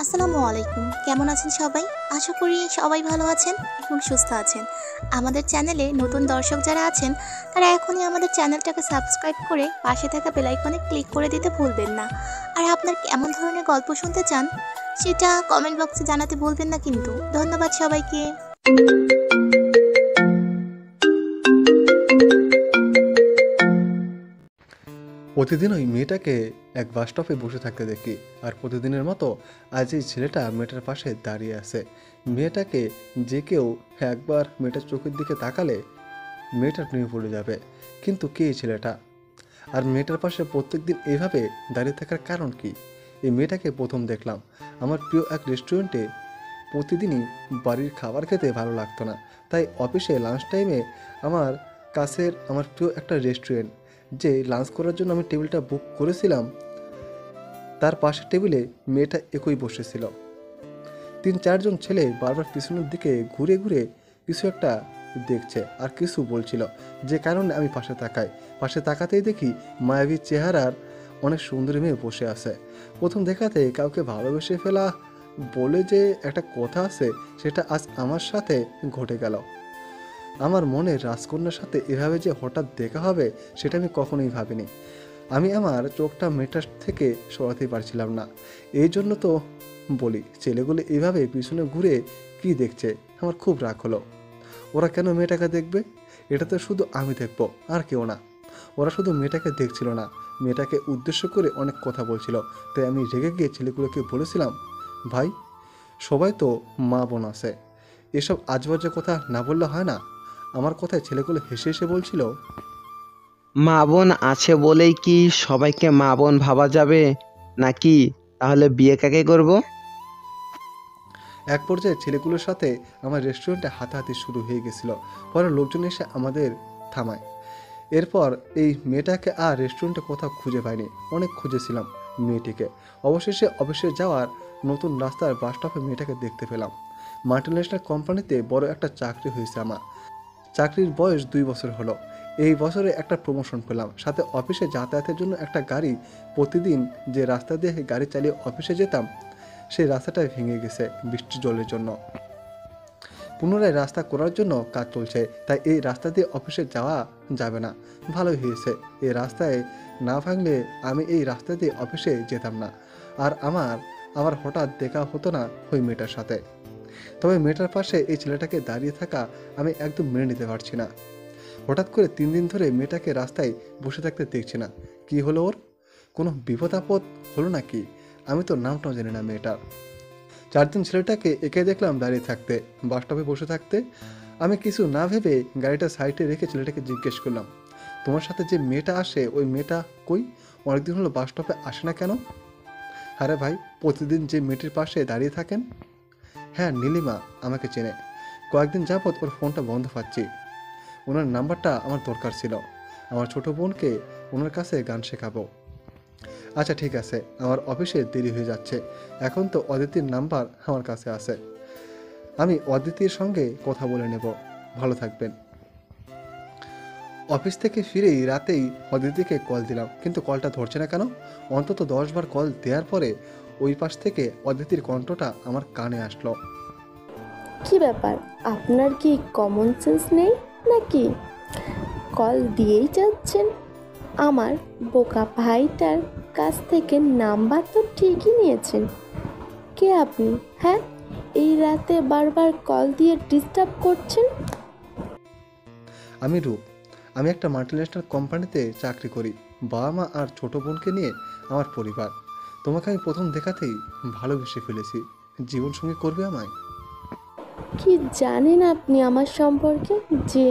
আসসালামু আলাইকুম। কেমন আছেন সবাই? আশা করি সবাই ভালো আছেন এবং সুস্থ আছেন। আমাদের চ্যানেলে নতুন দর্শক যারা আছেন তারা এখনই আমাদের চ্যানেলটাকে সাবস্ক্রাইব করে পাশে থাকা বেল আইকনে ক্লিক করে দিতে ভুলবেন না। আর আপনার কেমন ধরনের গল্প শুনতে চান সেটা কমেন্ট বক্সে জানাতে ভুলবেন না কিন্তু। ধন্যবাদ সবাইকে। প্রতিদিন ওই মেয়েটাকে এক বাস স্টপে বসে থাকতে দেখি, আর প্রতিদিনের মতো আজ এই ছেলেটা মেয়েটার পাশে দাঁড়িয়ে আছে। মেয়েটাকে যে কেউ একবার মেয়েটার চোখের দিকে তাকালে মেয়েটার প্রেমে পড়ে যাবে। কিন্তু কে এই ছেলেটা? আর মেয়েটার পাশে প্রত্যেকদিন এভাবে দাঁড়িয়ে থাকার কারণ কি? এই মেয়েটাকে প্রথম দেখলাম আমার প্রিয় এক রেস্টুরেন্টে। প্রতিদিনই বাড়ির খাবার খেতে ভালো লাগতো না, তাই অফিসে লাঞ্চ টাইমে আমার কাছের আমার প্রিয় একটা রেস্টুরেন্ট যে লাঞ্চ করার জন্য আমি টেবিলটা বুক করেছিলাম, তার পাশের টেবিলে মেয়েটা একই বসেছিল। 3-4 জন ছেলে বারবার পিছনের দিকে ঘুরে ঘুরে কিছু একটা দেখছে আর কিছু বলছিল, যে কারণে আমি পাশে তাকাতেই দেখি মায়াবী চেহারার অনেক সুন্দরী মেয়ে বসে আছে। প্রথম দেখাতে কাউকে ভালোবেসে ফেলা বলে যে একটা কথা আছে, সেটা আজ আমার সাথে ঘটে গেল। আমার মনে রাজকন্যার সাথে এভাবে যে হঠাৎ দেখা হবে সেটা আমি কখনোই ভাবিনি। আমি আমার চোখটা মেয়েটার থেকে সরাতেই পারছিলাম না। এই জন্য তো বলি, ছেলেগুলো এভাবে পিছনে ঘুরে কি দেখছে, আমার খুব রাগ হলো। ওরা কেন মেয়েটাকে দেখবে? এটা তো শুধু আমি দেখবো, আর কেউ না। ওরা শুধু মেয়েটাকে দেখছিল না, মেয়েটাকে উদ্দেশ্য করে অনেক কথা বলছিল। তাই আমি রেগে গিয়ে ছেলেগুলোকে বলেছিলাম, ভাই, সবাই তো মা বোন আছে, এসব আজবাজে কথা না বললে হয় না? আমার কথায় ছেলেগুলো হেসে হেসে বলছিল, মা বোন আছে বলেই কি সবাইকে মা বোন ভাবা যাবে নাকি? তাহলে বিয়ে কাকে করব? এক পর্যায়ে ছেলেগুলোর সাথে আমার রেস্টুরেন্টে হাতাহাতি শুরু হয়ে গেছিল। পরে লোকজন এসে আমাদের থামায়। এরপর এই মেয়েটাকে আর রেস্টুরেন্টে কোথাও খুঁজে পাইনি। অনেক খুঁজেছিলাম মেয়েটিকে। অবশেষে অফিসে যাওয়ার নতুন রাস্তার বাস স্টপে মেয়েটাকে দেখতে পেলাম। মাল্টিন্যাশনাল কোম্পানিতে বড় একটা চাকরি হয়েছে আমার। চাকরির বয়স 2 বছর হলো। এই বছরে একটা প্রমোশন পেলাম, সাথে অফিসে যাতায়াতের জন্য একটা গাড়ি। প্রতিদিন যে রাস্তা দিয়ে গাড়ি চালিয়ে অফিসে যেতাম, সেই রাস্তাটাই ভেঙে গেছে বৃষ্টির জলের জন্য। পুনরায় রাস্তা করার জন্য কাজ চলছে, তাই এই রাস্তা দিয়ে অফিসে যাওয়া যাবে না। ভালোই হয়েছে, এই রাস্তায় না ভাঙলে আমি এই রাস্তা দিয়ে অফিসে যেতাম না, আর আমার হঠাৎ দেখা হতো না ওই মেয়েটার সাথে। তবে মেয়েটার পাশে এই ছেলেটাকে দাঁড়িয়ে থাকা আমি একদম মেনে নিতে পারছি না। হঠাৎ করে 3 দিন ধরে মেয়েটাকে রাস্তায় বসে থাকতে দেখছি না। কি হলো ওর? কোনো বিপদ আপদ হলো নাকি? আমি তো নামটাও জানি না মেয়েটার। 4 দিন ছেলেটাকে একে দেখলাম দাঁড়িয়ে থাকতে, বাস স্টপে বসে থাকতে। আমি কিছু না ভেবে গাড়িটা সাইডে রেখে ছেলেটাকে জিজ্ঞেস করলাম, তোমার সাথে যে মেয়েটা আসে ওই মেয়েটা কই? অনেকদিন হলো বাস স্টপে আসে না কেন? আরে ভাই, প্রতিদিন যে মেয়েটির পাশে দাঁড়িয়ে থাকেন। হ্যাঁ, নীলিমা আমাকে চেনে। কয়েকদিন যাবৎ ওর ফোনটা বন্ধ পাচ্ছি। ওনার নাম্বারটা আমার দরকার ছিল, আমার ছোট বোনকে ওনার কাছে গান শেখাবো। আচ্ছা ঠিক আছে, আমার অফিসে দেরি হয়ে যাচ্ছে। এখন তো অদিতির নাম্বার আমার কাছে আছে, আমি অদিতির সঙ্গে কথা বলে নেব। ভালো থাকবেন। অফিস থেকে ফিরেই রাতেই অদিতিকে কল দিলাম, কিন্তু কলটা ধরছে না কেন? অন্তত 10 বার কল দেওয়ার পরে ওই পাশ থেকে অদিতির কণ্ঠটা আমার কানে আসলো। কি ব্যাপার, আপনার কি কমন সেন্স নেই নাকি? কল দিয়েই যাচ্ছেন। আমার বোকা ভাইটার কাছ থেকে নাম্বার তো ঠিকই নিয়েছেন। কে আপনি? হ্যাঁ, এই রাতে বারবার কল দিয়ে ডিস্টার্ব করছেন। আমি রূপ, আমি একটা মাল্টিন্যাশনাল কোম্পানিতে চাকরি করি। বাবা মা আর ছোট বোনকে নিয়ে আমার পরিবার। তোমাকে আমি প্রথম দেখাতেই ভালোবেসে ফেলেছি। জীবনসঙ্গী করবে আমায়? কি জানেন আপনি আমার সম্পর্কে যে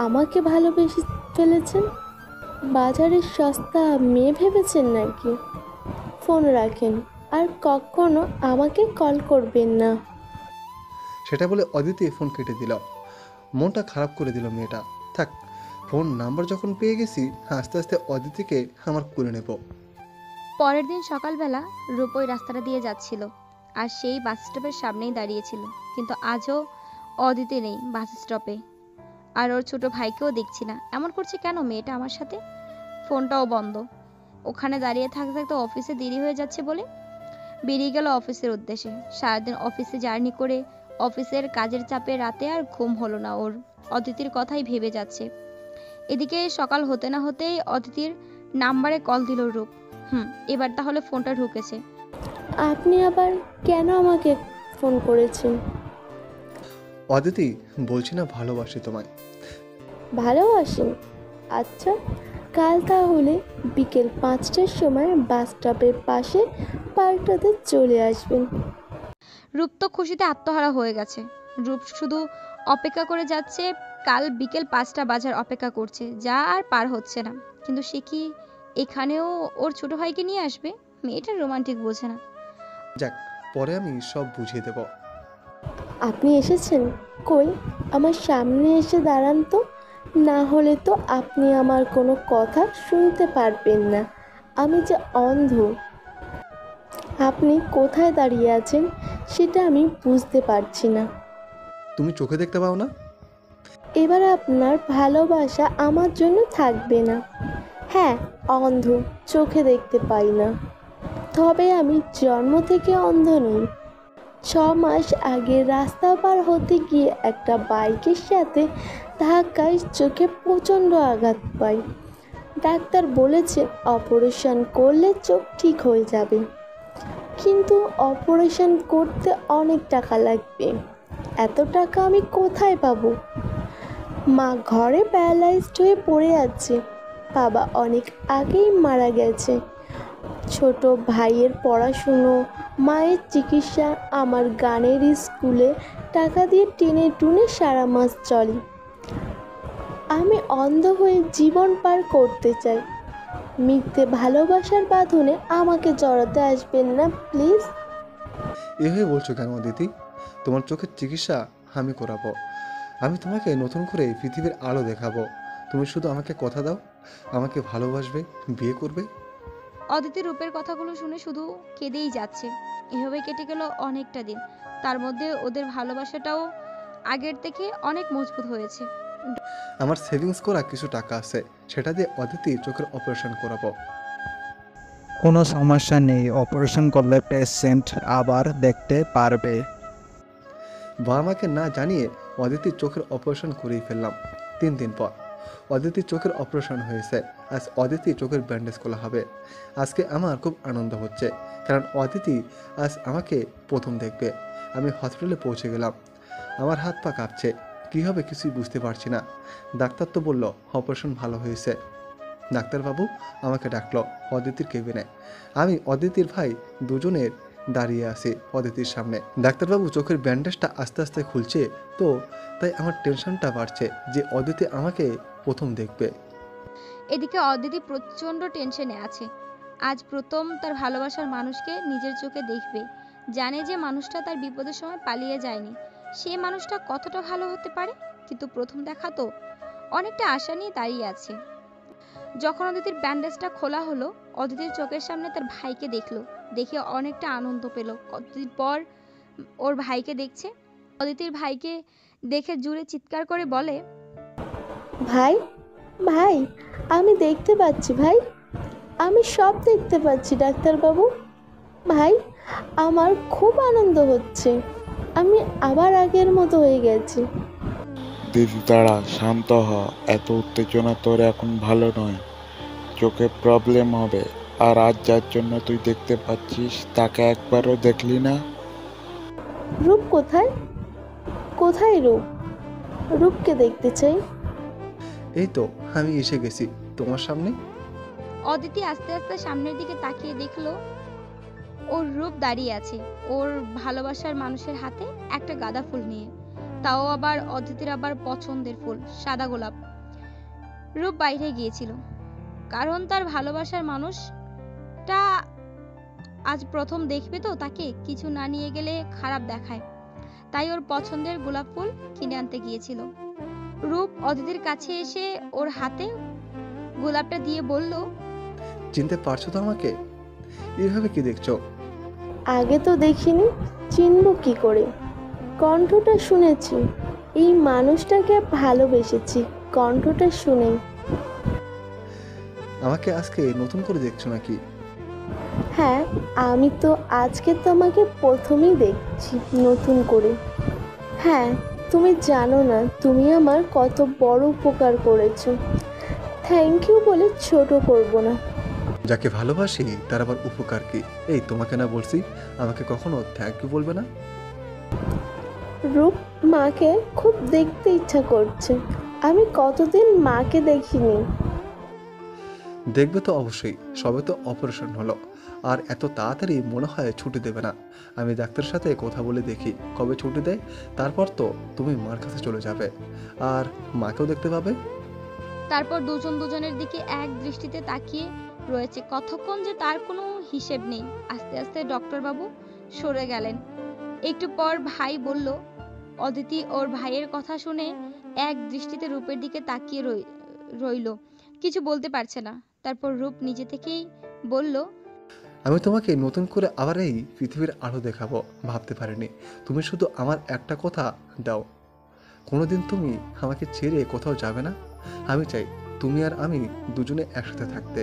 আমাকে ভালোবেসে ফেলেছেন? বাজারের সস্তা মেয়ে ভেবেছেন নাকি? ফোন রাখেন আর কখনো আমাকে কল করবেন না। সেটা বলে অদিতি ফোন কেটে দিল। মনটা খারাপ করে দিল মেয়েটা। থাক, ফোন নাম্বার যখন পেয়ে গেছি, আস্তে আস্তে অদিতিকে আমার করে নেব। পরের দিন সকালবেলা রূপ ওই রাস্তাটা দিয়ে যাচ্ছিল আর সেই বাস স্টপের সামনেই দাঁড়িয়েছিল, কিন্তু আজও অদিতি নেই বাস স্টপে। আর ওর ছোট ভাইকেও দেখছি না। এমন করছে কেন মেয়েটা আমার সাথে? ফোনটাও বন্ধ। ওখানে দাঁড়িয়ে থাকতে থাকতে অফিসে দেরি হয়ে যাচ্ছে বলে বেরিয়ে গেল অফিসের উদ্দেশ্যে। সারাদিন অফিসে জার্নি করে অফিসের কাজের চাপে রাতে আর ঘুম হলো না ওর। অদিতির কথাই ভেবে যাচ্ছে। এদিকে সকাল হতে না হতেই অদিতির নাম্বারে কল দিল রূপ। এবার তাহলে ফোনটা ঢুকেছে। আপনি আবার কেন আমাকে ফোন করেছেন? অদিতি, বলছি না ভালোবাসি তোমায়। ভালোবাসেন? আচ্ছা, কাল তাহলে বিকেল 5টার সময় বাস স্টপের পাশে পার্কটাতে চলে আসবেন। রূপ তো খুশিতে আত্মহারা হয়ে গেছে। রূপ শুধু অপেক্ষা করে যাচ্ছে, কাল বিকেল 5টা বাজার অপেক্ষা করছে, যা আর পার হচ্ছে না। কিন্তু সে কি এখানেও ওর ছোট ভাইকে নিয়ে আসবে? মেয়েটা রোমান্টিক বোঝে না। যাক, পরে আমি সব বুঝিয়ে দেব। আপনি এসেছেন? কই, আমার সামনে এসে দাঁড়ান তো, না হলে তো আপনি আমার কোনো কথা শুনতে পারবেন না। আমি যে অন্ধ। আপনি কোথায় দাঁড়িয়ে আছেন সেটা আমি বুঝতে পারছি না। তুমি চোখে দেখতে পাও না? এবার আপনার ভালোবাসা আমার জন্য থাকবে না। হ্যাঁ, অন্ধ, চোখে দেখতে পাই না, তবে আমি জন্ম থেকে অন্ধ নই। 6 মাস আগে রাস্তা পার হতে গিয়ে একটা বাইকের সাথে ধাক্কায় চোখে প্রচণ্ড আঘাত পাই। ডাক্তার বলেছে অপারেশন করলে চোখ ঠিক হয়ে যাবে, কিন্তু অপারেশন করতে অনেক টাকা লাগবে। এত টাকা আমি কোথায় পাবো? মা ঘরে প্যারালাইজড হয়ে পড়ে আছে। বাবা অনেক আগেই মারা গেছে। ছোট ভাইয়ের পড়াশুনো, মায়ের চিকিৎসা, আমার গানের স্কুলে টাকা দিয়ে টেনে টুনে সারা মাস চলে। আমি অন্ধ হয়ে জীবন পার করতে চাই। মিথ্যে ভালোবাসার বাঁধনে আমাকে জড়াতে আসবেন না প্লিজ। এভাবে বলছো কেন অদিতি? তোমার চোখের চিকিৎসা আমি করাবো। আমি তোমাকে নতুন করে পৃথিবীর আলো দেখাবো। তুমি শুধু আমাকে কথা দাও, আমাকে ভালোবাসবে, বিয়ে করবে। অদিতি রূপের কথাগুলো শুনে শুধু কেঁদেই যাচ্ছে। এভাবে কেটে গেল অনেকটা দিন। তার মধ্যে ওদের ভালোবাসাটাও আগের থেকে অনেক মজবুত হয়েছে। আমার সেভিংস করা কিছু টাকা আছে, সেটা দিয়ে অদিতি চোখের অপারেশন করাবো। কোনো সমস্যা নেই, অপারেশন করলে পেশেন্ট আবার দেখতে পারবে। বাবা মাকে না জানিয়ে অদিতির চোখের অপারেশন করেই ফেললাম। 3 দিন পর অদিতির চোখের অপারেশন হয়েছে। আজ অদিতি চোখের ব্যান্ডেজ খোলা হবে। আজকে আমার খুব আনন্দ হচ্ছে, কারণ অদিতি আজ আমাকে প্রথম দেখবে। আমি হসপিটালে পৌঁছে গেলাম। আমার হাত পা কাঁপছে, কী হবে কিছুই বুঝতে পারছি না। ডাক্তার তো বলল অপারেশন ভালো হয়েছে। ডাক্তারবাবু আমাকে ডাকলো অদিতির কেবিনে। আমি অদিতির ভাই দুজনের দাঁড়িয়ে আছি অদিতির সামনে। ডাক্তারবাবু চোখের ব্যান্ডেজটা আস্তে আস্তে খুলছে, তো তাই আমার টেনশনটা বাড়ছে যে অদিতি আমাকে প্রথম দেখবে। এদিকে অদিতি প্রচণ্ড টেনশনে আছে। আজ প্রথম তার ভালোবাসার মানুষকে নিজের চোখে দেখবে। জানে যে মানুষটা তার বিপদের সময় পালিয়ে যায়নি। সে মানুষটা কতটা ভালো হতে পারে, কিন্তু প্রথম দেখা তো। অনেকটা আশা নিয়ে দাঁড়িয়ে আছে। যখন অদিতির ব্যান্ডেজটা খোলা হলো, অদিতির চোখের সামনে তার ভাইকে দেখলো। দেখে অনেকটা আনন্দ পেল। কতদিন পর ওর ভাইকে দেখছে। অদিতির ভাইকে দেখে জুড়ে চিৎকার করে বলে, ভাই, ভাই, আমি দেখতে পাচ্ছি ভাই, আমি সব দেখতে পাচ্ছি ডাক্তারবাবু। ভাই, আমার খুব আনন্দ হচ্ছে। আমি আবার আগের মতো হয়ে গেছি। দিদি দাঁড়া, শান্ত হ। এত উত্তেজনা তোর এখন ভালো নয়, চোখে প্রবলেম হবে। আর আজ যার জন্য তুই দেখতে পাচ্ছিস তাকে একবারও দেখলি না। রূপ কোথায়? কোথায় রূপ? রূপকে দেখতে চাই। এই তো আমি এসে গেছি তোমার সামনে। অদিতি আস্তে আস্তে সামনের দিকে তাকিয়ে দেখলো ওর রূপ দাঁড়িয়ে আছে ওর ভালোবাসার মানুষের হাতে একটা গাঁদা ফুল নিয়ে। তাও আবার অদিতির আবার পছন্দের ফুল, সাদা গোলাপ। রূপ বাইরে গিয়েছিল, কারণ তার ভালোবাসার মানুষটা আজ প্রথম দেখবে তো তাকে। কিছু না নিয়ে গেলে খারাপ দেখায়, তাই ওর পছন্দের গোলাপ ফুল কিনে আনতে গিয়েছিল। রূপ অদিতির কাছে এসে ওর হাতে গোলাপটা দিয়ে বলল, চিনতে পারছো তো আমাকে? এইভাবে কি দেখছো? আগে তো দেখিনি, চিনব কি করে? কণ্ঠটা শুনেছি, এই মানুষটাকে ভালোবেসেছি কণ্ঠটা শুনে। আমাকে আজকে নতুন করে দেখছো নাকি? হ্যাঁ, আমি তো আজকে তোমাকে প্রথমেই দেখছি নতুন করে। হ্যাঁ, তুমি জানো না তুমি আমার কত বড় উপকার করেছো। থ্যাংক ইউ বলে ছোট করব না। যাকে ভালোবাসি তার আবার উপকার কি? এই তোমাকে না বলছি আমাকে কখনো থ্যাংক ইউ বলবে না? রূপ, মাকে খুব দেখতে ইচ্ছা করছে। আমি কতদিন মাকে দেখিনি। দেখবে তো অবশ্যই, সবে তো অপারেশন হলো, আর এত তাড়াতাড়ি মনে হয় ছুটি দেবে না। আমি ডাক্তারের সাথে কথা বলে দেখি কবে ছুটি দেয়, তারপর তো তুমি মার কাছে চলে যাবে আর মাকেও দেখতে পাবে। তারপর দুজন দুজনের দিকে এক দৃষ্টিতে তাকিয়ে রয়েছে কতক্ষণ যে তার কোনো হিসেব নেই। আস্তে আস্তে ডক্টর বাবু সরে গেলেন। একটু পর ভাই বলল, অদিতি ওর ভাইয়ের কথা শুনে এক দৃষ্টিতে রূপের দিকে তাকিয়ে রইল, কিছু বলতে পারছে না। তারপর রূপ নিজে থেকেই বলল, আমি তোমাকে নতুন করে আবার এই পৃথিবীর আলো দেখাবো ভাবতে পারিনি। তুমি শুধু আমার একটা কথা দাও, কোনোদিন তুমি আমাকে ছেড়ে কোথাও যাবে না। আমি চাই তুমি আর আমি দুজনে একসাথে থাকতে।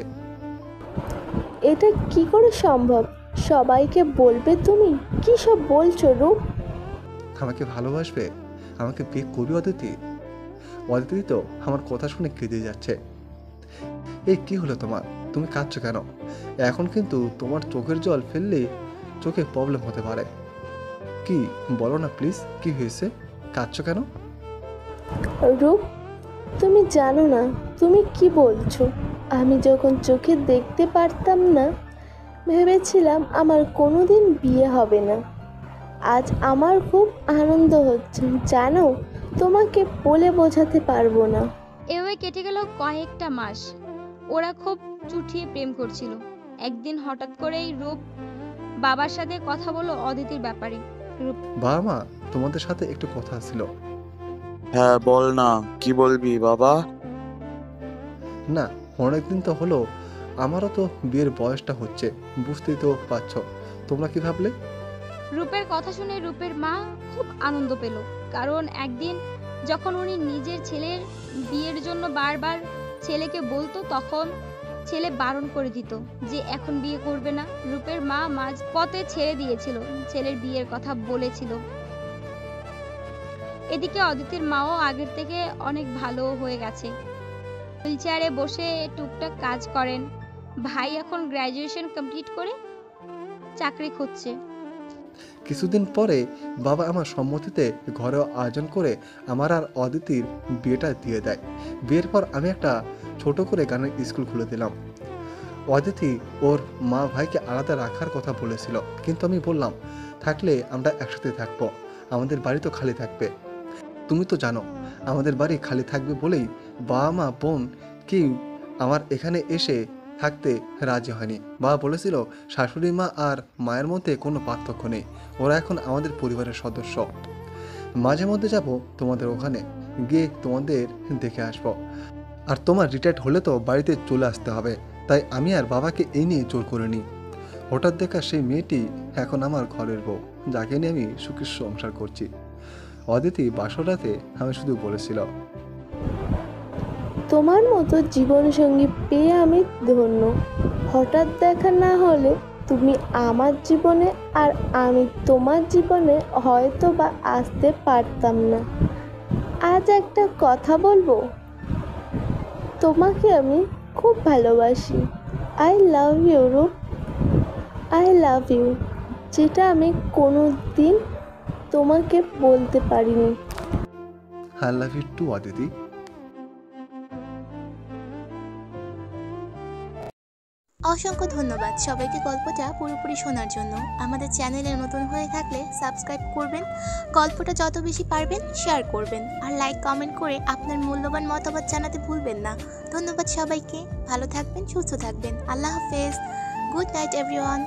এটা কি করে সম্ভব? সবাইকে বলবে তুমি? কি সব বলছো রূপ? আমাকে ভালোবাসবে, আমাকে বিয়ে করবে অদিতি? অদিতি তো আমার কথা শুনে কেঁদে যাচ্ছে। এই কি হলো তোমার? তুমি কাঁদছো কেন? এখন কিন্তু তোমার চোখের জল ফেললে চোখে প্রবলেম হতে পারে। কি বলো না প্লিজ, কি হয়েছে? কাঁদছো কেন? রূপ, তুমি জানো না তুমি কি বলছো। আমি যখন চোখে দেখতে পারতাম না, ভেবেছিলাম আমার কোনোদিন বিয়ে হবে না। আজ আমার খুব আনন্দ হচ্ছে, জানো, তোমাকে বলে বোঝাতে পারবো না। এভাবে কেটে গেল কয়েকটা মাস। ওরা খুব চুটিয়ে প্রেম করছিল। একদিন হঠাৎ করেই রূপ বাবার সাথে কথা বলল অদিতির ব্যাপারে। বাবা মা, তোমাদের সাথে একটু কথা ছিল। হ্যাঁ বল না, কি বলবি বাবা? না, অনেকদিন তো হলো, আমারও তো বিয়ের বয়সটা হচ্ছে, বুঝতেই তো পারছো। তোমরা কি ভাবলে? রূপের কথা শুনে রূপের মা খুব আনন্দ পেল, কারণ একদিন যখন উনি নিজের ছেলের বিয়ের জন্য বারবার ছেলেকে বলতো, তখন ছেলে বারণ করে দিত যে এখন বিয়ে করবে না। রূপের মা মাঝ পথে ছেড়ে দিয়েছিল, ছেলের বিয়ের কথা বলেছিল। এদিকে অদিতির মাও আগের থেকে অনেক ভালো হয়ে গেছে, হুইলচেয়ারে বসে টুকটাক কাজ করেন। ভাই এখন গ্র্যাজুয়েশন কমপ্লিট করে চাকরি খুঁজছে। কিছুদিন পরে বাবা আমার সম্মতিতে ঘরেও আয়োজন করে আমার আর অদিতির বিয়েটা দিয়ে দেয়। বিয়ের পর আমি একটা ছোট করে গানের স্কুল খুলে দিলাম। অদিতি ওর মা ভাইকে আলাদা রাখার কথা বলেছিল, কিন্তু আমি বললাম থাকলে আমরা একসাথে থাকবো, আমাদের বাড়ি তো খালি থাকবে। তুমি তো জানো আমাদের বাড়ি খালি থাকবে বলেই বাবা মা বোন কেউ আমার এখানে এসে থাকতে রাজি হয়নি। বাবা বলেছিল শাশুড়ি মা আর মায়ের মধ্যে কোনো পার্থক্য নেই, ওরা এখন আমাদের পরিবারের সদস্য। মাঝে মধ্যে যাব তোমাদের ওখানে, গিয়ে তোমাদের দেখে আসবো। আর তোমার রিটায়ার্ড হলে তো বাড়িতে চলে আসতে হবে, তাই আমি আর বাবাকে এই নিয়ে জোর করিনি। হঠাৎ দেখা সেই মেয়েটি এখন আমার ঘরের বউ, যাকে নিয়ে আমি সুখী সংসার করছি। অদিতি বাসরাতে আমি শুধু বলেছিল, তোমার মতো জীবনসঙ্গী পেয়ে আমি ধন্য। হঠাৎ দেখা না হলে তুমি আমার জীবনে আর আমি তোমার জীবনে হয়তো বা আসতে পারতাম না। আজ একটা কথা বলবো, তোমাকে আমি খুব ভালোবাসি। I love you Roop, I love you, যেটা আমি কোনো দিন তোমাকে বলতে পারিনি। I love you too Aditi. অসংখ্য ধন্যবাদ সবাইকে গল্পটা পুরোপুরি শোনার জন্য। আমাদের চ্যানেলে নতুন হয়ে থাকলে সাবস্ক্রাইব করবেন, গল্পটা যত বেশি পারবেন শেয়ার করবেন, আর লাইক কমেন্ট করে আপনার মূল্যবান মতামত জানাতে ভুলবেন না। ধন্যবাদ সবাইকে, ভালো থাকবেন, সুস্থ থাকবেন। আল্লাহ হাফেজ, গুড নাইট এভরিওয়ান।